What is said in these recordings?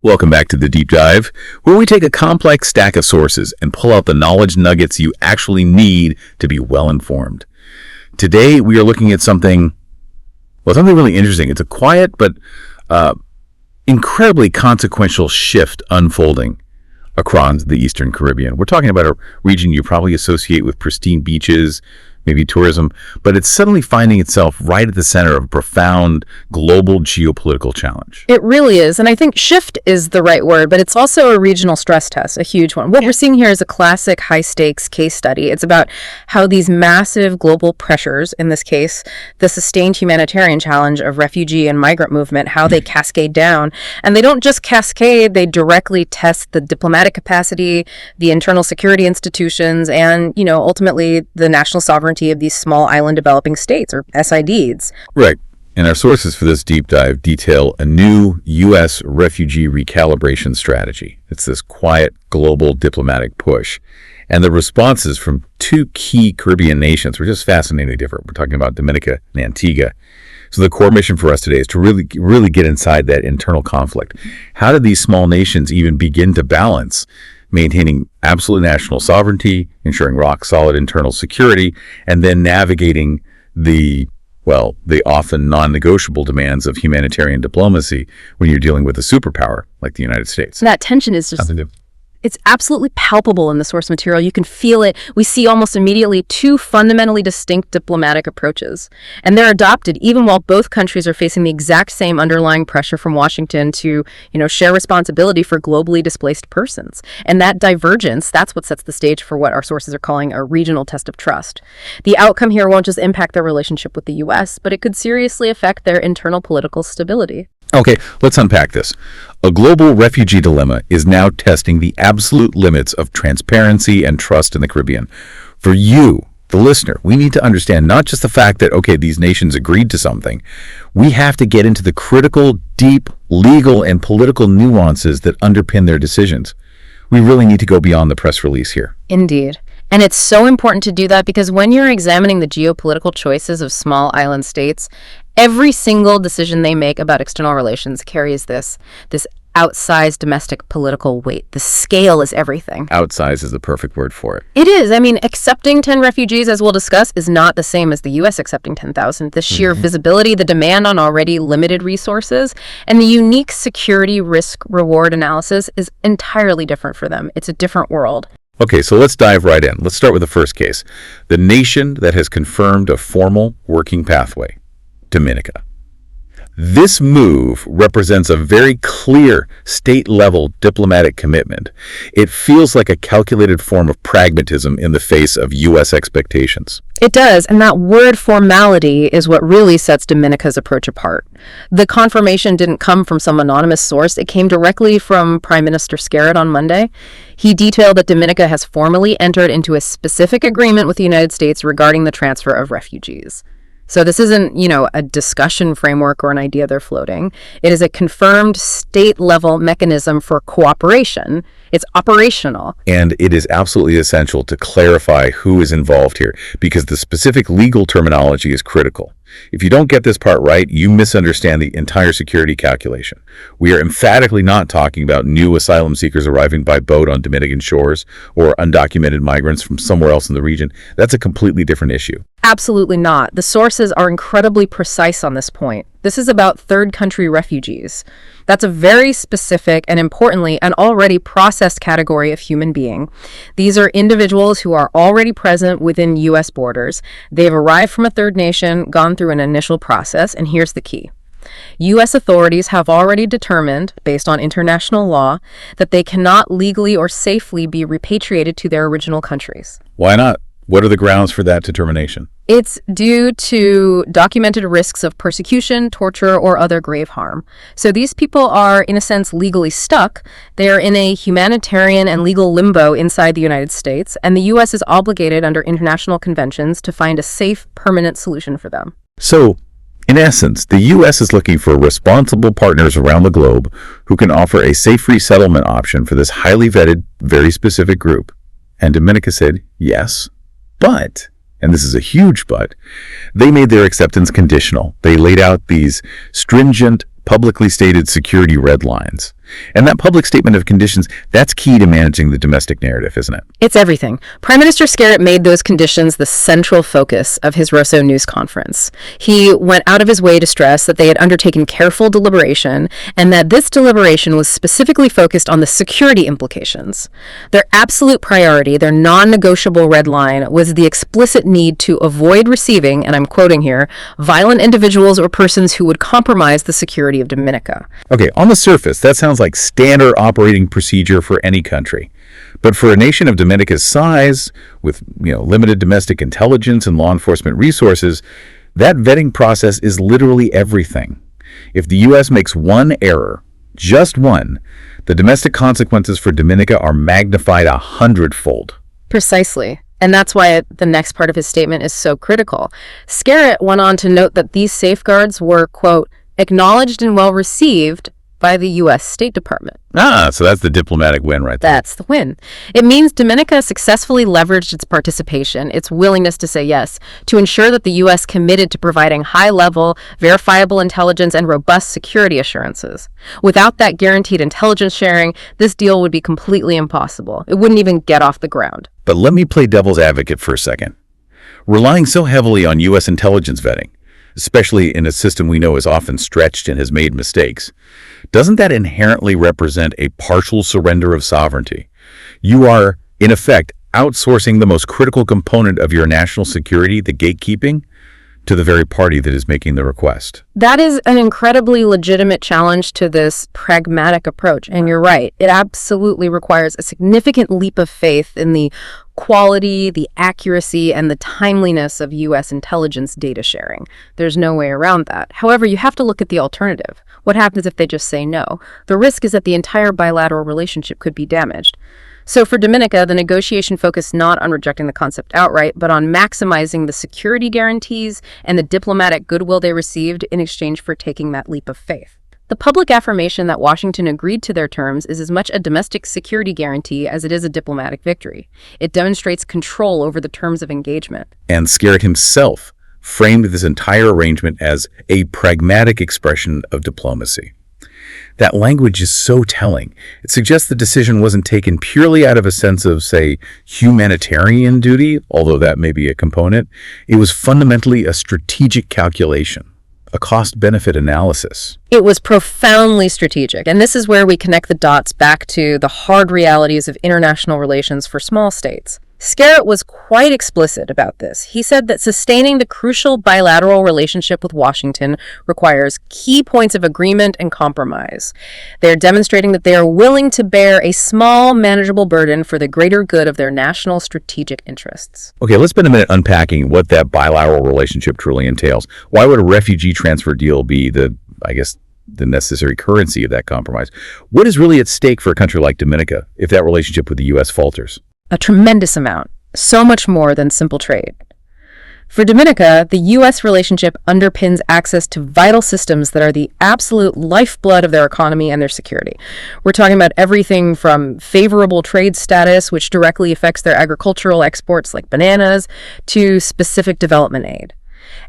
Welcome back to The Deep Dive, where we take a complex stack of sources and pull out the knowledge nuggets you actually need to be well-informed. Today, we are looking at something really interesting. It's a quiet but incredibly consequential shift unfolding across the Eastern Caribbean. We're talking about a region you probably associate with pristine beaches, maybe tourism, but it's suddenly finding itself right at the center of a profound global geopolitical challenge. It really is. And I think shift is the right word, but it's also a regional stress test, a huge one. What we're seeing here is a classic high-stakes case study. It's about how these massive global pressures, in this case, the sustained humanitarian challenge of refugee and migrant movement, how they cascade down. And they don't just cascade, they directly test the diplomatic capacity, the internal security institutions, and, ultimately the national sovereignty of these small island developing states, or SIDs. Right. And our sources for this deep dive detail a new U.S. refugee recalibration strategy. It's this quiet global diplomatic push. And the responses from two key Caribbean nations were just fascinatingly different. We're talking about Dominica and Antigua. So the core mission for us today is to really get inside that internal conflict. How did these small nations even begin to balance maintaining absolute national sovereignty, ensuring rock-solid internal security, and then navigating the often non-negotiable demands of humanitarian diplomacy when you're dealing with a superpower like the United States? And that tension is just... It's absolutely palpable in the source material. You can feel it. We see almost immediately two fundamentally distinct diplomatic approaches. And they're adopted even while both countries are facing the exact same underlying pressure from Washington to, share responsibility for globally displaced persons. And that divergence, that's what sets the stage for what our sources are calling a regional test of trust. The outcome here won't just impact their relationship with the U.S., but it could seriously affect their internal political stability. Okay, let's unpack this. A global refugee dilemma is now testing the absolute limits of transparency and trust in the Caribbean. For you, the listener, we need to understand not just the fact that, these nations agreed to something. We have to get into the critical, deep, legal, and political nuances that underpin their decisions. We really need to go beyond the press release here. Indeed. And it's so important to do that because when you're examining the geopolitical choices of small island states, every single decision they make about external relations carries this outsized domestic political weight. The scale is everything. Outsized is the perfect word for it. It is. Accepting 10 refugees, as we'll discuss, is not the same as the U.S. accepting 10,000. The sheer visibility, the demand on already limited resources, and the unique security risk-reward analysis is entirely different for them. It's a different world. Okay, so let's dive right in. Let's start with the first case. The nation that has confirmed a formal working pathway, Dominica. This move represents a very clear state-level diplomatic commitment. It feels like a calculated form of pragmatism in the face of U.S. expectations. It does, and that word formality is what really sets Dominica's approach apart. The confirmation didn't come from some anonymous source. It came directly from Prime Minister Skerrit on Monday. He detailed that Dominica has formally entered into a specific agreement with the United States regarding the transfer of refugees. So this isn't, a discussion framework or an idea they're floating. It is a confirmed state-level mechanism for cooperation. It's operational. And it is absolutely essential to clarify who is involved here, because the specific legal terminology is critical. If you don't get this part right, you misunderstand the entire security calculation. We are emphatically not talking about new asylum seekers arriving by boat on Dominican shores or undocumented migrants from somewhere else in the region. That's a completely different issue. Absolutely not. The sources are incredibly precise on this point. This is about third country refugees. That's a very specific and, importantly, an already processed category of human being. These are individuals who are already present within U.S. borders. They've arrived from a third nation, gone through an initial process, and here's the key. U.S. authorities have already determined, based on international law, that they cannot legally or safely be repatriated to their original countries. Why not? What are the grounds for that determination? It's due to documented risks of persecution, torture, or other grave harm. So these people are, in a sense, legally stuck. They are in a humanitarian and legal limbo inside the United States, and the U.S. is obligated under international conventions to find a safe, permanent solution for them. So, in essence, the U.S. is looking for responsible partners around the globe who can offer a safe resettlement option for this highly vetted, very specific group. And Dominica said, yes. But, and this is a huge but, they made their acceptance conditional. They laid out these stringent, publicly stated security red lines. And that public statement of conditions, that's key to managing the domestic narrative, isn't it? It's everything. Prime Minister Skerritt made those conditions the central focus of his Rosso news conference. He went out of his way to stress that they had undertaken careful deliberation and that this deliberation was specifically focused on the security implications. Their absolute priority, their non-negotiable red line, was the explicit need to avoid receiving, and I'm quoting here, violent individuals or persons who would compromise the security of Dominica. Okay, on the surface, that sounds like standard operating procedure for any country. But for a nation of Dominica's size, with limited domestic intelligence and law enforcement resources, that vetting process is literally everything. If the U.S. makes one error, just one, the domestic consequences for Dominica are magnified 100-fold. Precisely. And that's why the next part of his statement is so critical. Skerritt went on to note that these safeguards were, quote, acknowledged and well received by the U.S. State Department. So that's the diplomatic win right there. That's the win. It means Dominica successfully leveraged its participation, its willingness to say yes, to ensure that the U.S. committed to providing high-level, verifiable intelligence and robust security assurances. Without that guaranteed intelligence sharing, this deal would be completely impossible. It wouldn't even get off the ground. But let me play devil's advocate for a second. Relying so heavily on U.S. intelligence vetting, especially in a system we know is often stretched and has made mistakes, doesn't that inherently represent a partial surrender of sovereignty? You are, in effect, outsourcing the most critical component of your national security, the gatekeeping, to the very party that is making the request. That is an incredibly legitimate challenge to this pragmatic approach. And you're right, it absolutely requires a significant leap of faith in the quality, the accuracy, and the timeliness of U.S. intelligence data sharing. There's no way around that. However, you have to look at the alternative. What happens if they just say no? The risk is that the entire bilateral relationship could be damaged. So for Dominica, the negotiation focused not on rejecting the concept outright, but on maximizing the security guarantees and the diplomatic goodwill they received in exchange for taking that leap of faith. The public affirmation that Washington agreed to their terms is as much a domestic security guarantee as it is a diplomatic victory. It demonstrates control over the terms of engagement. And Skerritt himself framed this entire arrangement as a pragmatic expression of diplomacy. That language is so telling. It suggests the decision wasn't taken purely out of a sense of, say, humanitarian duty, although that may be a component. It was fundamentally a strategic calculation, a cost-benefit analysis. It was profoundly strategic, and this is where we connect the dots back to the hard realities of international relations for small states. Skerritt was quite explicit about this. He said that sustaining the crucial bilateral relationship with Washington requires key points of agreement and compromise. They're demonstrating that they are willing to bear a small, manageable burden for the greater good of their national strategic interests. Okay, let's spend a minute unpacking what that bilateral relationship truly entails. Why would a refugee transfer deal be the necessary currency of that compromise? What is really at stake for a country like Dominica if that relationship with the U.S. falters? A tremendous amount, so much more than simple trade. For Dominica, the U.S. relationship underpins access to vital systems that are the absolute lifeblood of their economy and their security. We're talking about everything from favorable trade status, which directly affects their agricultural exports like bananas, to specific development aid.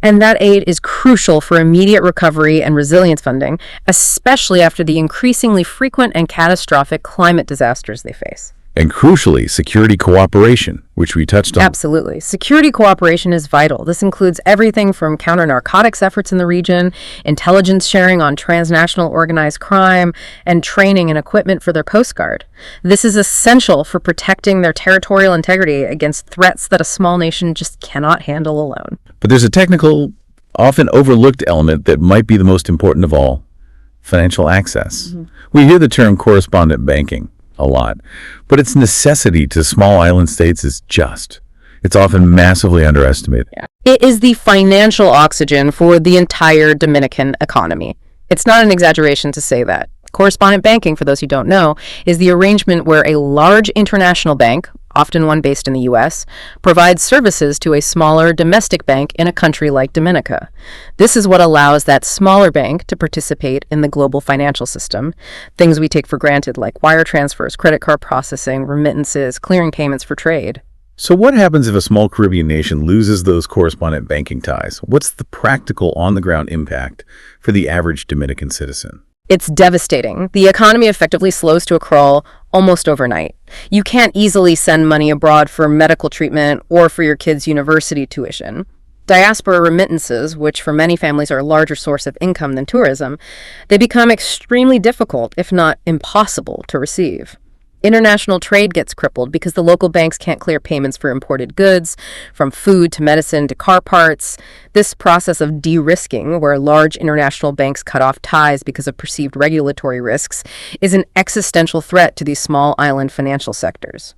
And that aid is crucial for immediate recovery and resilience funding, especially after the increasingly frequent and catastrophic climate disasters they face. And crucially, security cooperation, which we touched on. Absolutely. Security cooperation is vital. This includes everything from counter-narcotics efforts in the region, intelligence sharing on transnational organized crime, and training and equipment for their Coast Guard. This is essential for protecting their territorial integrity against threats that a small nation just cannot handle alone. But there's a technical, often overlooked element that might be the most important of all: financial access. Mm-hmm. We hear the term correspondent banking a lot, but its necessity to small island states is it's often massively underestimated. Yeah. It is the financial oxygen for the entire Dominican economy. It's not an exaggeration to say that. Correspondent banking, for those who don't know, is the arrangement where a large international bank, often one based in the U.S., provides services to a smaller domestic bank in a country like Dominica. This is what allows that smaller bank to participate in the global financial system, things we take for granted like wire transfers, credit card processing, remittances, clearing payments for trade. So what happens if a small Caribbean nation loses those correspondent banking ties? What's the practical on-the-ground impact for the average Dominican citizen? It's devastating. The economy effectively slows to a crawl almost overnight. You can't easily send money abroad for medical treatment or for your kids' university tuition. Diaspora remittances, which for many families are a larger source of income than tourism, they become extremely difficult, if not impossible, to receive. International trade gets crippled because the local banks can't clear payments for imported goods, from food to medicine to car parts. This process of de-risking, where large international banks cut off ties because of perceived regulatory risks, is an existential threat to these small island financial sectors.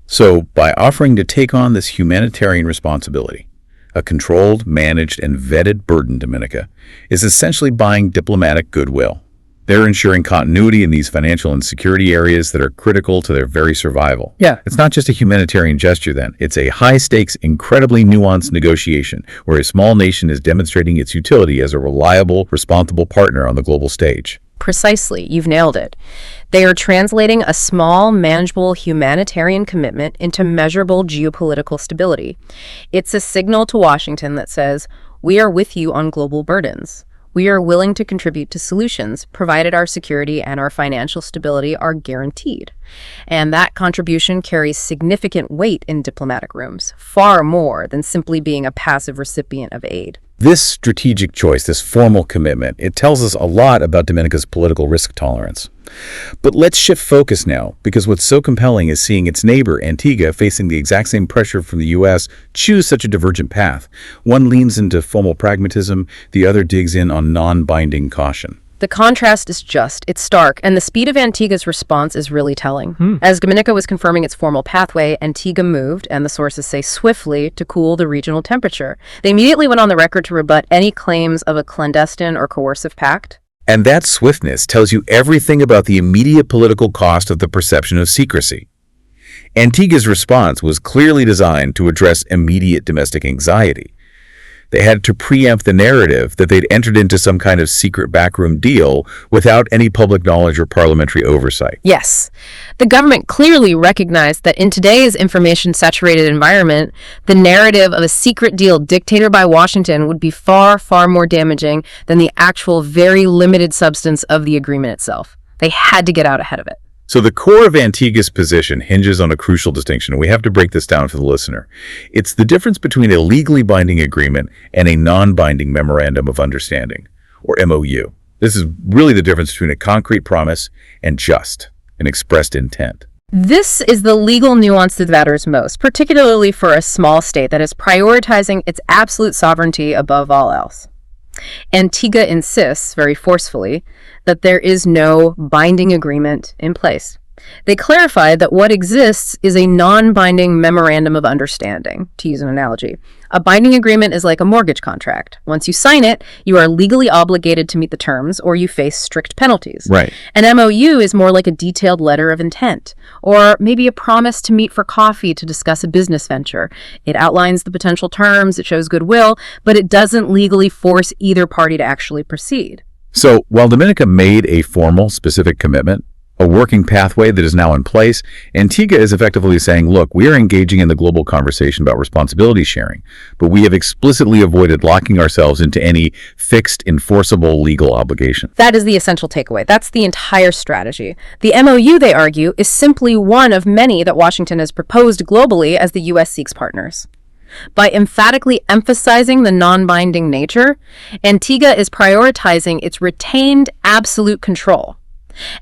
So, by offering to take on this humanitarian responsibility, a controlled, managed, and vetted burden, Dominica is essentially buying diplomatic goodwill. They're ensuring continuity in these financial and security areas that are critical to their very survival. Yeah. It's not just a humanitarian gesture then. It's a high-stakes, incredibly nuanced negotiation where a small nation is demonstrating its utility as a reliable, responsible partner on the global stage. Precisely, you've nailed it. They are translating a small, manageable humanitarian commitment into measurable geopolitical stability. It's a signal to Washington that says, we are with you on global burdens. We are willing to contribute to solutions, provided our security and our financial stability are guaranteed. And that contribution carries significant weight in diplomatic rooms, far more than simply being a passive recipient of aid. This strategic choice, this formal commitment, it tells us a lot about Dominica's political risk tolerance. But let's shift focus now, because what's so compelling is seeing its neighbor, Antigua, facing the exact same pressure from the U.S., choose such a divergent path. One leans into formal pragmatism, the other digs in on non-binding caution. The contrast is it's stark, and the speed of Antigua's response is really telling. As Dominica was confirming its formal pathway, Antigua moved, and the sources say swiftly, to cool the regional temperature. They immediately went on the record to rebut any claims of a clandestine or coercive pact. And that swiftness tells you everything about the immediate political cost of the perception of secrecy. Antigua's response was clearly designed to address immediate domestic anxiety. They had to preempt the narrative that they'd entered into some kind of secret backroom deal without any public knowledge or parliamentary oversight. Yes, the government clearly recognized that in today's information-saturated environment, the narrative of a secret deal dictated by Washington would be far, far more damaging than the actual very limited substance of the agreement itself. They had to get out ahead of it. So the core of Antigua's position hinges on a crucial distinction, and we have to break this down for the listener. It's the difference between a legally binding agreement and a non-binding memorandum of understanding, or MOU. This is really the difference between a concrete promise and just an expressed intent. This is the legal nuance that matters most, particularly for a small state that is prioritizing its absolute sovereignty above all else. Antigua insists, very forcefully, that there is no binding agreement in place. They clarified that what exists is a non-binding memorandum of understanding, to use an analogy. A binding agreement is like a mortgage contract. Once you sign it, you are legally obligated to meet the terms, or you face strict penalties. Right. An MOU is more like a detailed letter of intent, or maybe a promise to meet for coffee to discuss a business venture. It outlines the potential terms, it shows goodwill, but it doesn't legally force either party to actually proceed. So while Dominica made a formal, specific commitment, a working pathway that is now in place, Antigua is effectively saying, look, we are engaging in the global conversation about responsibility sharing, but we have explicitly avoided locking ourselves into any fixed, enforceable legal obligation. That is the essential takeaway. That's the entire strategy. The MOU, they argue, is simply one of many that Washington has proposed globally as the U.S. seeks partners. By emphatically emphasizing the non-binding nature, Antigua is prioritizing its retained absolute control.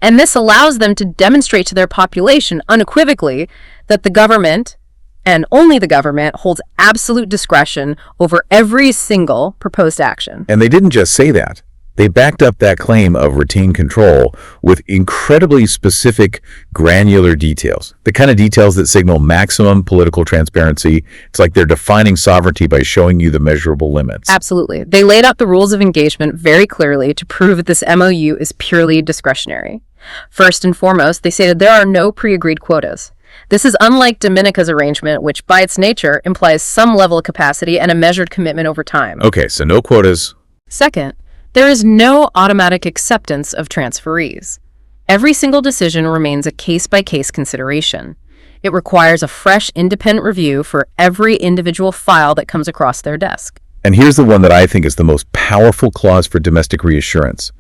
And this allows them to demonstrate to their population unequivocally that the government, and only the government, holds absolute discretion over every single proposed action. And they didn't just say that. They backed up that claim of retained control with incredibly specific, granular details. The kind of details that signal maximum political transparency. It's like they're defining sovereignty by showing you the measurable limits. Absolutely. They laid out the rules of engagement very clearly to prove that this MOU is purely discretionary. First and foremost, they stated there are no pre-agreed quotas. This is unlike Dominica's arrangement, which by its nature implies some level of capacity and a measured commitment over time. Okay, so no quotas. Second, there is no automatic acceptance of transferees. Every single decision remains a case-by-case consideration. It requires a fresh, independent review for every individual file that comes across their desk. And here's the one that I think is the most powerful clause for domestic reassurance.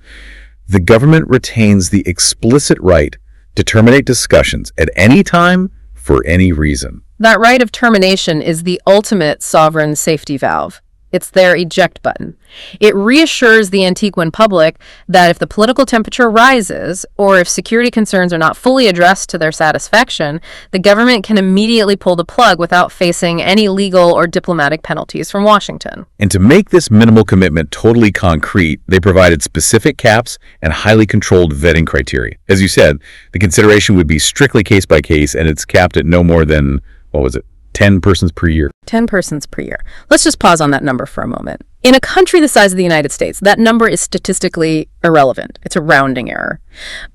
The government retains the explicit right to terminate discussions at any time for any reason. That right of termination is the ultimate sovereign safety valve. It's their eject button. It reassures the Antiguan public that if the political temperature rises, or if security concerns are not fully addressed to their satisfaction, the government can immediately pull the plug without facing any legal or diplomatic penalties from Washington. And to make this minimal commitment totally concrete, they provided specific caps and highly controlled vetting criteria. As you said, the consideration would be strictly case by case, and it's capped at no more than, 10 persons per year. 10 persons per year. Let's just pause on that number for a moment. In a country the size of the United States, that number is statistically irrelevant. It's a rounding error.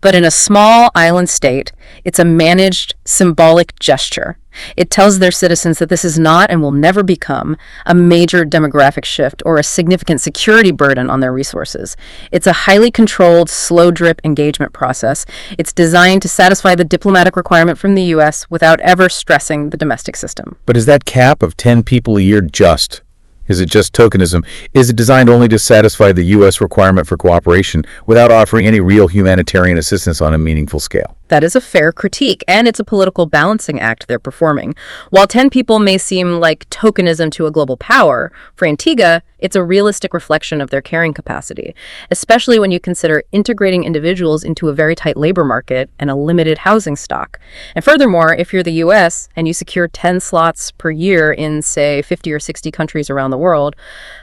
But in a small island state, it's a managed, symbolic gesture. It tells their citizens that this is not and will never become a major demographic shift or a significant security burden on their resources. It's a highly controlled, slow-drip engagement process. It's designed to satisfy the diplomatic requirement from the U.S. without ever stressing the domestic system. But is that cap of 10 people a year just? Is it just tokenism? Is it designed only to satisfy the U.S. requirement for cooperation without offering any real humanitarian assistance on a meaningful scale? That is a fair critique, and it's a political balancing act they're performing. While 10 people may seem like tokenism to a global power, for Antigua, it's a realistic reflection of their carrying capacity, especially when you consider integrating individuals into a very tight labor market and a limited housing stock. And furthermore, if you're the U.S. and you secure 10 slots per year in, say, 50 or 60 countries around the world,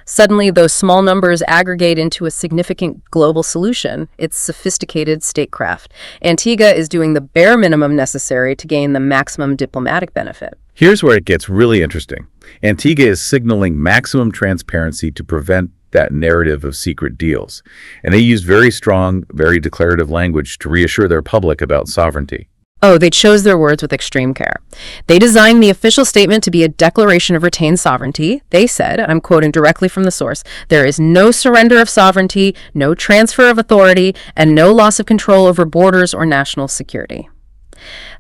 suddenly those small numbers aggregate into a significant global solution. It's sophisticated statecraft. Antigua is doing the bare minimum necessary to gain the maximum diplomatic benefit. Here's where it gets really interesting. Antigua is signaling maximum transparency to prevent that narrative of secret deals. And they use very strong, very declarative language to reassure their public about sovereignty. Oh, they chose their words with extreme care. They designed the official statement to be a declaration of retained sovereignty. They said, and I'm quoting directly from the source, "There is no surrender of sovereignty, no transfer of authority, and no loss of control over borders or national security."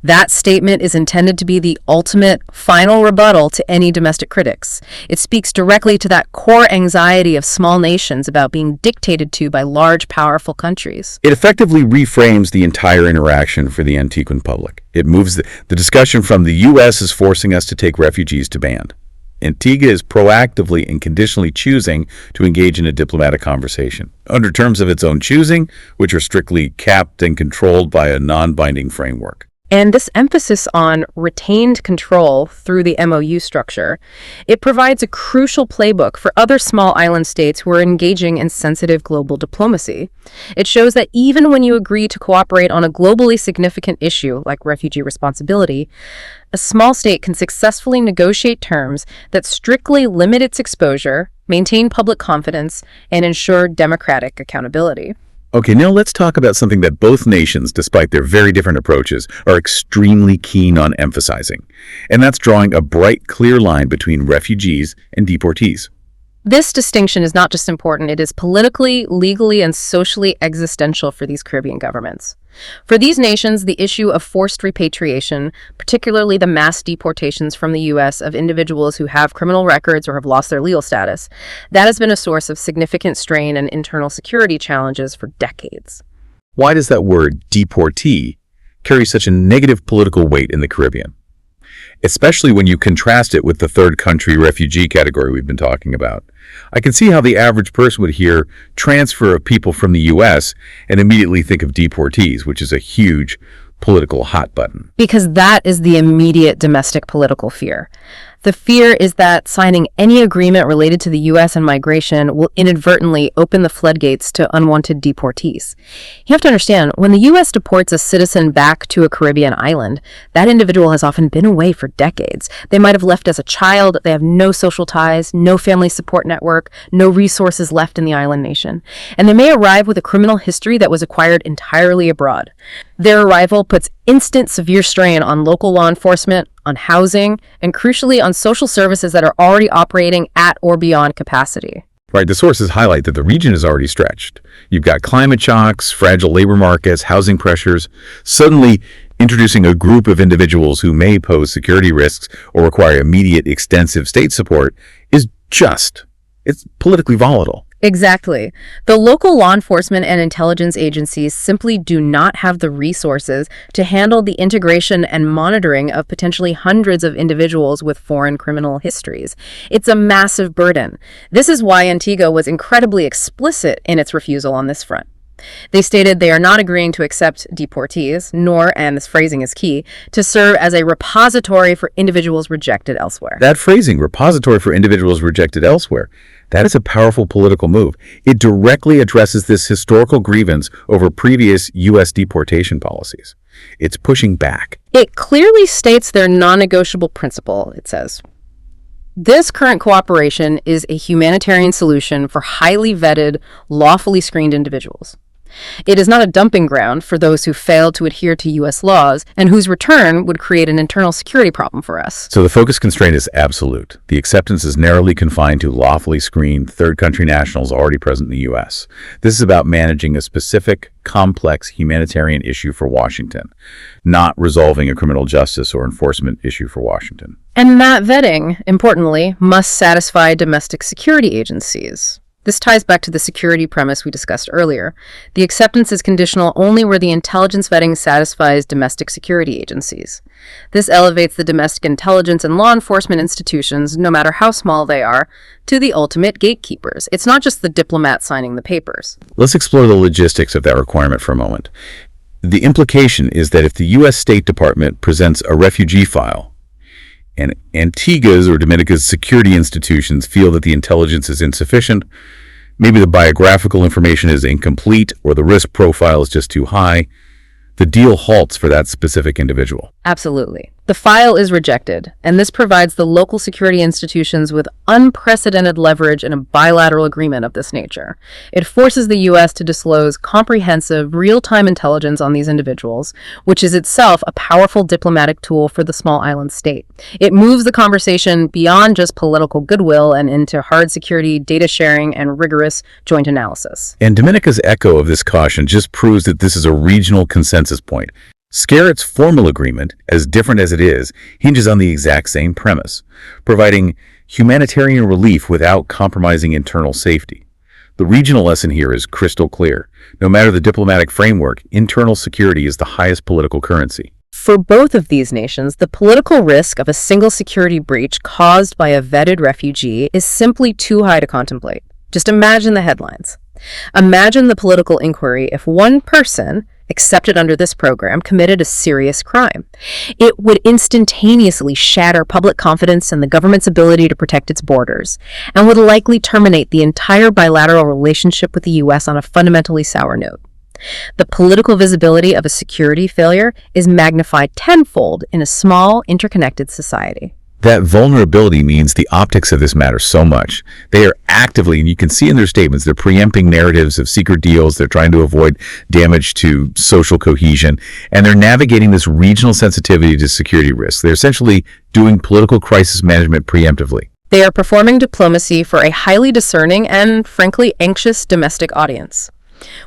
That statement is intended to be the ultimate, final rebuttal to any domestic critics. It speaks directly to that core anxiety of small nations about being dictated to by large, powerful countries. It effectively reframes the entire interaction for the Antiguan public. It moves the discussion from the U.S. is forcing us to take refugees to banned. Antigua is proactively and conditionally choosing to engage in a diplomatic conversation under terms of its own choosing, which are strictly capped and controlled by a non-binding framework. And this emphasis on retained control through the MOU structure, it provides a crucial playbook for other small island states who are engaging in sensitive global diplomacy. It shows that even when you agree to cooperate on a globally significant issue like refugee responsibility, a small state can successfully negotiate terms that strictly limit its exposure, maintain public confidence, and ensure democratic accountability. Okay, now let's talk about something that both nations, despite their very different approaches, are extremely keen on emphasizing. And that's drawing a bright, clear line between refugees and deportees. This distinction is not just important, it is politically, legally, and socially existential for these Caribbean governments. For these nations, the issue of forced repatriation, particularly the mass deportations from the U.S. of individuals who have criminal records or have lost their legal status, that has been a source of significant strain and internal security challenges for decades. Why does that word, deportee, carry such a negative political weight in the Caribbean? Especially when you contrast it with the third country refugee category we've been talking about. I can see how the average person would hear transfer of people from the U.S. and immediately think of deportees, which is a huge political hot button. Because that is the immediate domestic political fear. The fear is that signing any agreement related to the U.S. and migration will inadvertently open the floodgates to unwanted deportees. You have to understand, when the U.S. deports a citizen back to a Caribbean island, that individual has often been away for decades. They might have left as a child, they have no social ties, no family support network, no resources left in the island nation. And they may arrive with a criminal history that was acquired entirely abroad. Their arrival puts instant severe strain on local law enforcement, on housing, and crucially on social services that are already operating at or beyond capacity. Right, the sources highlight that the region is already stretched. You've got climate shocks, fragile labor markets, housing pressures. Suddenly, introducing a group of individuals who may pose security risks or require immediate, extensive state support is it's politically volatile. Exactly. The local law enforcement and intelligence agencies simply do not have the resources to handle the integration and monitoring of potentially hundreds of individuals with foreign criminal histories. It's a massive burden. This is why Antigua was incredibly explicit in its refusal on this front. They stated they are not agreeing to accept deportees, nor, and this phrasing is key, to serve as a repository for individuals rejected elsewhere. That phrasing, repository for individuals rejected elsewhere, that is a powerful political move. It directly addresses this historical grievance over previous U.S. deportation policies. It's pushing back. It clearly states their non-negotiable principle, it says. This current cooperation is a humanitarian solution for highly vetted, lawfully screened individuals. It is not a dumping ground for those who fail to adhere to U.S. laws and whose return would create an internal security problem for us. So the focus constraint is absolute. The acceptance is narrowly confined to lawfully screened third country nationals already present in the U.S. This is about managing a specific, complex humanitarian issue for Washington, not resolving a criminal justice or enforcement issue for Washington. And that vetting, importantly, must satisfy domestic security agencies. This ties back to the security premise we discussed earlier. The acceptance is conditional only where the intelligence vetting satisfies domestic security agencies. This elevates the domestic intelligence and law enforcement institutions, no matter how small they are, to the ultimate gatekeepers. It's not just the diplomat signing the papers. Let's explore the logistics of that requirement for a moment. The implication is that if the U.S. State Department presents a refugee file, and Antigua's or Dominica's security institutions feel that the intelligence is insufficient, maybe the biographical information is incomplete, or the risk profile is just too high, the deal halts for that specific individual. Absolutely. The file is rejected, and this provides the local security institutions with unprecedented leverage in a bilateral agreement of this nature. It forces the U.S. to disclose comprehensive, real-time intelligence on these individuals, which is itself a powerful diplomatic tool for the small island state. It moves the conversation beyond just political goodwill and into hard security, data sharing, and rigorous joint analysis. And Dominica's echo of this caution just proves that this is a regional consensus point. Scarrett's formal agreement, as different as it is, hinges on the exact same premise, providing humanitarian relief without compromising internal safety. The regional lesson here is crystal clear. No matter the diplomatic framework, internal security is the highest political currency. For both of these nations, the political risk of a single security breach caused by a vetted refugee is simply too high to contemplate. Just imagine the headlines. Imagine the political inquiry if one person accepted under this program committed a serious crime. It would instantaneously shatter public confidence in the government's ability to protect its borders, and would likely terminate the entire bilateral relationship with the U.S. on a fundamentally sour note. The political visibility of a security failure is magnified tenfold in a small, interconnected society. That vulnerability means the optics of this matter so much. They are actively, and you can see in their statements, they're preempting narratives of secret deals. They're trying to avoid damage to social cohesion, and they're navigating this regional sensitivity to security risks. They're essentially doing political crisis management preemptively. They are performing diplomacy for a highly discerning and, frankly, anxious domestic audience.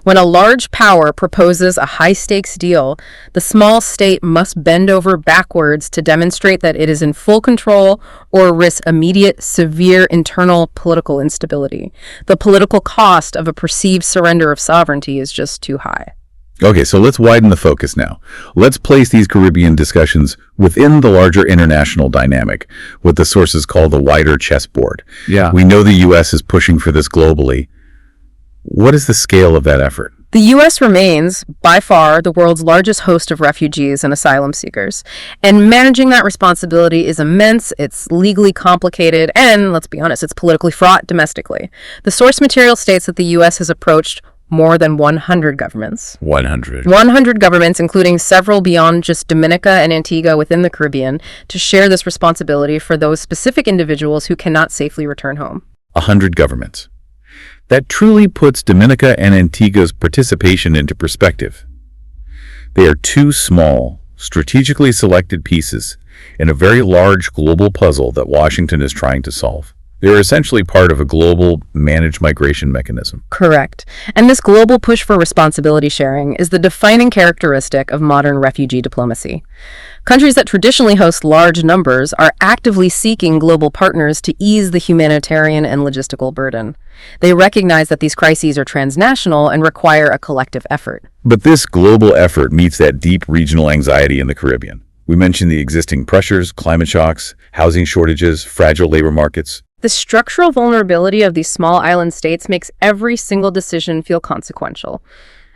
When a large power proposes a high-stakes deal, the small state must bend over backwards to demonstrate that it is in full control or risk immediate, severe internal political instability. The political cost of a perceived surrender of sovereignty is just too high. Okay, so let's widen the focus now. Let's place these Caribbean discussions within the larger international dynamic, what the sources call the wider chessboard. Yeah. We know the U.S. is pushing for this globally. What is the scale of that effort? The U.S. remains, by far, the world's largest host of refugees and asylum seekers. And managing that responsibility is immense, it's legally complicated, and, let's be honest, it's politically fraught domestically. The source material states that the U.S. has approached more than 100 governments. 100. 100 governments, including several beyond just Dominica and Antigua within the Caribbean, to share this responsibility for those specific individuals who cannot safely return home. 100 governments. That truly puts Dominica and Antigua's participation into perspective. They are two small, strategically selected pieces in a very large global puzzle that Washington is trying to solve. They're essentially part of a global managed migration mechanism. Correct. And this global push for responsibility sharing is the defining characteristic of modern refugee diplomacy. Countries that traditionally host large numbers are actively seeking global partners to ease the humanitarian and logistical burden. They recognize that these crises are transnational and require a collective effort. But this global effort meets that deep regional anxiety in the Caribbean. We mentioned the existing pressures, climate shocks, housing shortages, fragile labor markets. The structural vulnerability of these small island states makes every single decision feel consequential.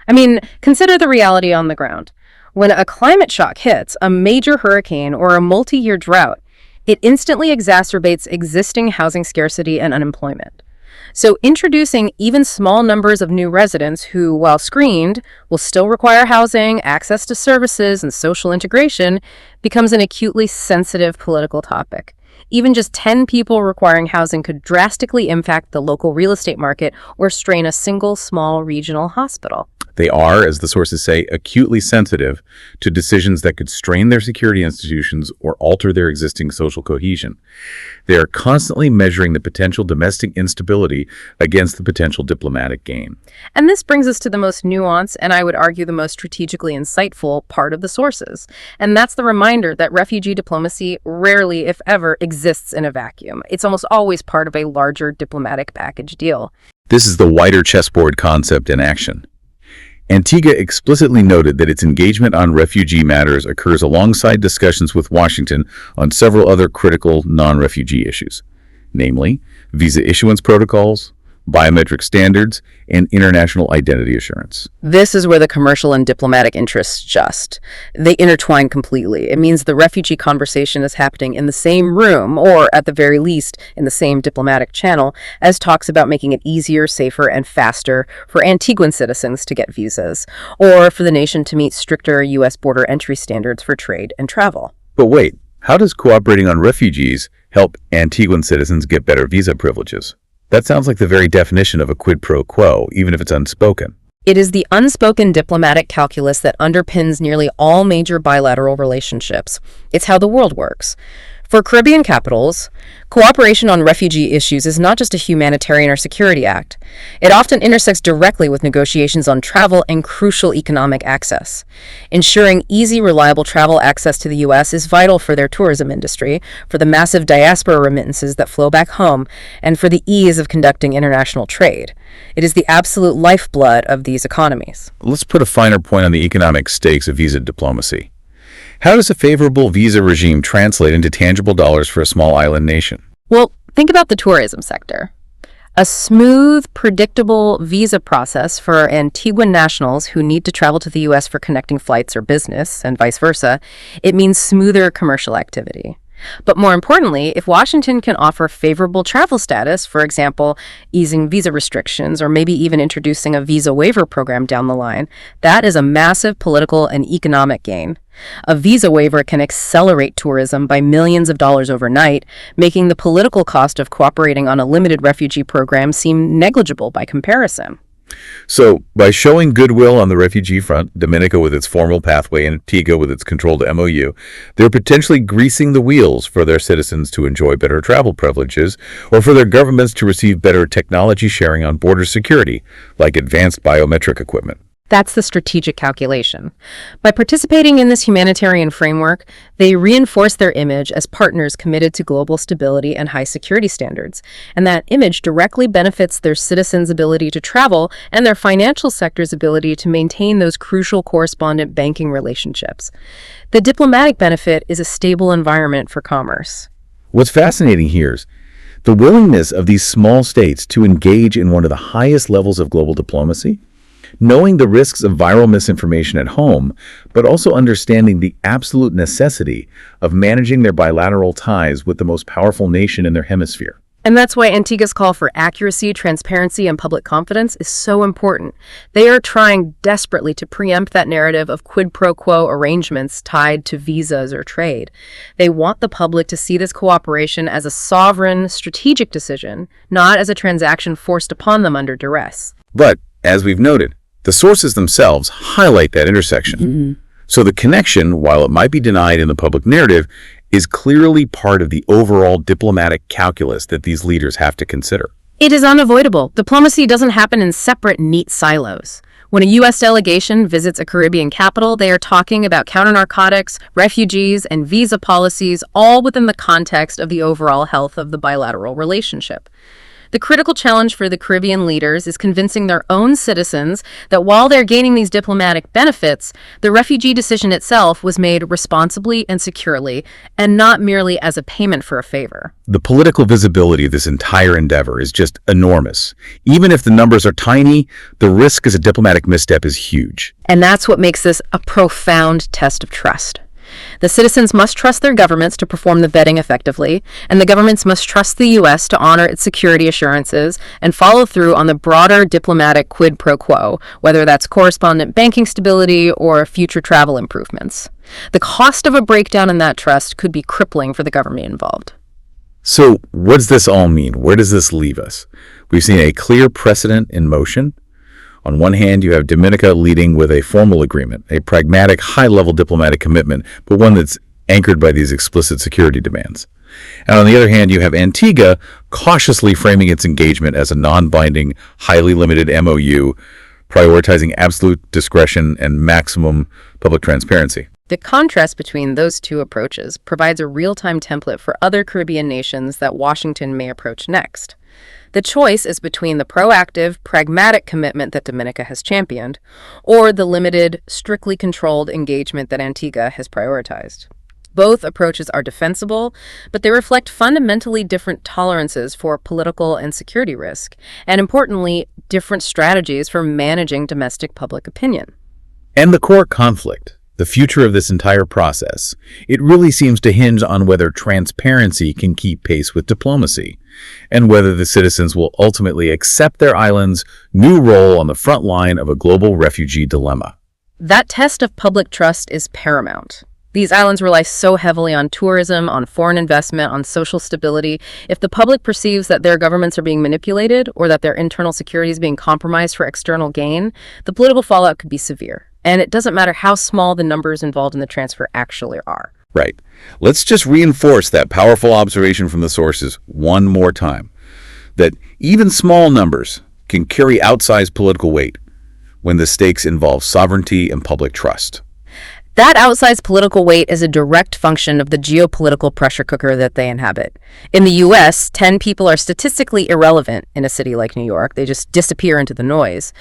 I mean, consider the reality on the ground. When a climate shock hits, a major hurricane or a multi-year drought, it instantly exacerbates existing housing scarcity and unemployment. So introducing even small numbers of new residents who, while screened, will still require housing, access to services, and social integration becomes an acutely sensitive political topic. Even just 10 people requiring housing could drastically impact the local real estate market or strain a single small regional hospital. They are, as the sources say, acutely sensitive to decisions that could strain their security institutions or alter their existing social cohesion. They are constantly measuring the potential domestic instability against the potential diplomatic gain. And this brings us to the most nuanced and I would argue the most strategically insightful part of the sources. And that's the reminder that refugee diplomacy rarely, if ever, exists in a vacuum. It's almost always part of a larger diplomatic package deal. This is the wider chessboard concept in action. Antigua explicitly noted that its engagement on refugee matters occurs alongside discussions with Washington on several other critical non-refugee issues, namely visa issuance protocols, biometric standards, and international identity assurance. This is where the commercial and diplomatic interests they intertwine completely. It means the refugee conversation is happening in the same room, or at the very least, in the same diplomatic channel, as talks about making it easier, safer, and faster for Antiguan citizens to get visas, or for the nation to meet stricter U.S. border entry standards for trade and travel. But wait, how does cooperating on refugees help Antiguan citizens get better visa privileges? That sounds like the very definition of a quid pro quo, even if it's unspoken. It is the unspoken diplomatic calculus that underpins nearly all major bilateral relationships. It's how the world works. For Caribbean capitals, cooperation on refugee issues is not just a humanitarian or security act. It often intersects directly with negotiations on travel and crucial economic access. Ensuring easy, reliable travel access to the U.S. is vital for their tourism industry, for the massive diaspora remittances that flow back home, and for the ease of conducting international trade. It is the absolute lifeblood of these economies. Let's put a finer point on the economic stakes of visa diplomacy. How does a favorable visa regime translate into tangible dollars for a small island nation? Well, think about the tourism sector. A smooth, predictable visa process for Antiguan nationals who need to travel to the U.S. for connecting flights or business, and vice versa, it means smoother commercial activity. But more importantly, if Washington can offer favorable travel status, for example, easing visa restrictions or maybe even introducing a visa waiver program down the line, that is a massive political and economic gain. A visa waiver can accelerate tourism by millions of dollars overnight, making the political cost of cooperating on a limited refugee program seem negligible by comparison. So, by showing goodwill on the refugee front, Dominica with its formal pathway and Antigua with its controlled MOU, they're potentially greasing the wheels for their citizens to enjoy better travel privileges or for their governments to receive better technology sharing on border security, like advanced biometric equipment. That's the strategic calculation. By participating in this humanitarian framework, they reinforce their image as partners committed to global stability and high security standards. And that image directly benefits their citizens' ability to travel and their financial sector's ability to maintain those crucial correspondent banking relationships. The diplomatic benefit is a stable environment for commerce. What's fascinating here is the willingness of these small states to engage in one of the highest levels of global diplomacy, knowing the risks of viral misinformation at home, but also understanding the absolute necessity of managing their bilateral ties with the most powerful nation in their hemisphere. And that's why Antigua's call for accuracy, transparency, and public confidence is so important. They are trying desperately to preempt that narrative of quid pro quo arrangements tied to visas or trade. They want the public to see this cooperation as a sovereign, strategic decision, not as a transaction forced upon them under duress. But, as we've noted, the sources themselves highlight that intersection. So the connection, while it might be denied in the public narrative, is clearly part of the overall diplomatic calculus that these leaders have to consider. It is unavoidable. Diplomacy doesn't happen in separate, neat silos. When a U.S. delegation visits a Caribbean capital, they are talking about counter-narcotics, refugees, and visa policies, all within the context of the overall health of the bilateral relationship. The critical challenge for the Caribbean leaders is convincing their own citizens that while they're gaining these diplomatic benefits, the refugee decision itself was made responsibly and securely, and not merely as a payment for a favor. The political visibility of this entire endeavor is just enormous. Even if the numbers are tiny, the risk as a diplomatic misstep is huge. And that's what makes this a profound test of trust. The citizens must trust their governments to perform the vetting effectively, and the governments must trust the U.S. to honor its security assurances and follow through on the broader diplomatic quid pro quo, whether that's correspondent banking stability or future travel improvements. The cost of a breakdown in that trust could be crippling for the government involved. So what does this all mean? Where does this leave us? We've seen a clear precedent in motion. On one hand, you have Dominica leading with a formal agreement, a pragmatic, high-level diplomatic commitment, but one that's anchored by these explicit security demands. And on the other hand, you have Antigua cautiously framing its engagement as a non-binding, highly limited MOU, prioritizing absolute discretion and maximum public transparency. The contrast between those two approaches provides a real-time template for other Caribbean nations that Washington may approach next. The choice is between the proactive, pragmatic commitment that Dominica has championed, or the limited, strictly controlled engagement that Antigua has prioritized. Both approaches are defensible, but they reflect fundamentally different tolerances for political and security risk, and importantly, different strategies for managing domestic public opinion. And the core conflict, the future of this entire process, it really seems to hinge on whether transparency can keep pace with diplomacy, and whether the citizens will ultimately accept their island's new role on the front line of a global refugee dilemma. That test of public trust is paramount. These islands rely so heavily on tourism, on foreign investment, on social stability. If the public perceives that their governments are being manipulated or that their internal security is being compromised for external gain, the political fallout could be severe. And it doesn't matter how small the numbers involved in the transfer actually are. Right. Let's just reinforce that powerful observation from the sources one more time, that even small numbers can carry outsized political weight when the stakes involve sovereignty and public trust. That outsized political weight is a direct function of the geopolitical pressure cooker that they inhabit. In the U.S., 10 people are statistically irrelevant in a city like New York. They just disappear into the noise.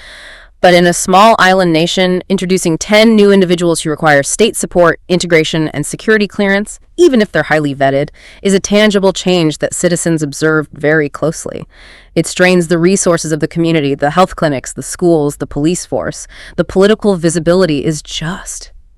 But in a small island nation, introducing 10 new individuals who require state support, integration, and security clearance, even if they're highly vetted, is a tangible change that citizens observe very closely. It strains the resources of the community, the health clinics, the schools, the police force. The political visibility is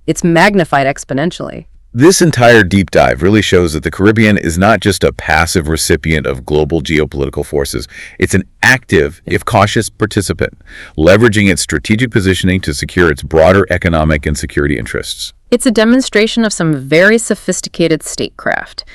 it's magnified exponentially. This entire deep dive really shows that the Caribbean is not just a passive recipient of global geopolitical forces. It's an active, if cautious, participant, leveraging its strategic positioning to secure its broader economic and security interests. It's a demonstration of some very sophisticated statecraft.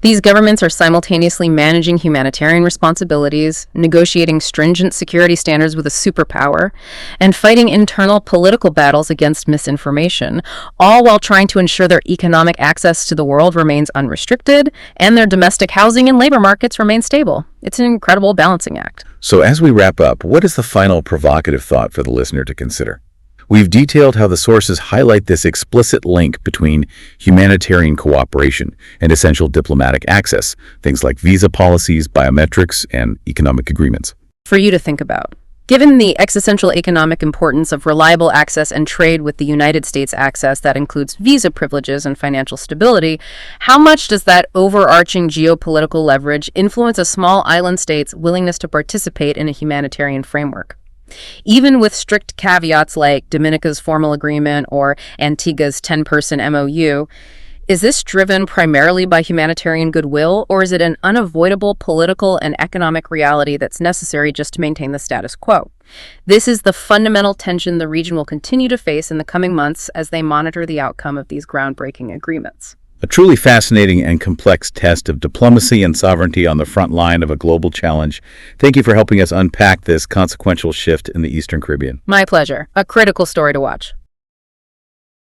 These governments are simultaneously managing humanitarian responsibilities, negotiating stringent security standards with a superpower, and fighting internal political battles against misinformation, all while trying to ensure their economic access to the world remains unrestricted and their domestic housing and labor markets remain stable. It's an incredible balancing act. So as we wrap up, what is the final provocative thought for the listener to consider? We've detailed how the sources highlight this explicit link between humanitarian cooperation and essential diplomatic access, things like visa policies, biometrics, and economic agreements. For you to think about. Given the existential economic importance of reliable access and trade with the United States access that includes visa privileges and financial stability, how much does that overarching geopolitical leverage influence a small island state's willingness to participate in a humanitarian framework? Even with strict caveats like Dominica's formal agreement or Antigua's 10-person MOU, is this driven primarily by humanitarian goodwill, or is it an unavoidable political and economic reality that's necessary just to maintain the status quo? This is the fundamental tension the region will continue to face in the coming months as they monitor the outcome of these groundbreaking agreements. A truly fascinating and complex test of diplomacy and sovereignty on the front line of a global challenge. Thank you for helping us unpack this consequential shift in the Eastern Caribbean. My pleasure. A critical story to watch.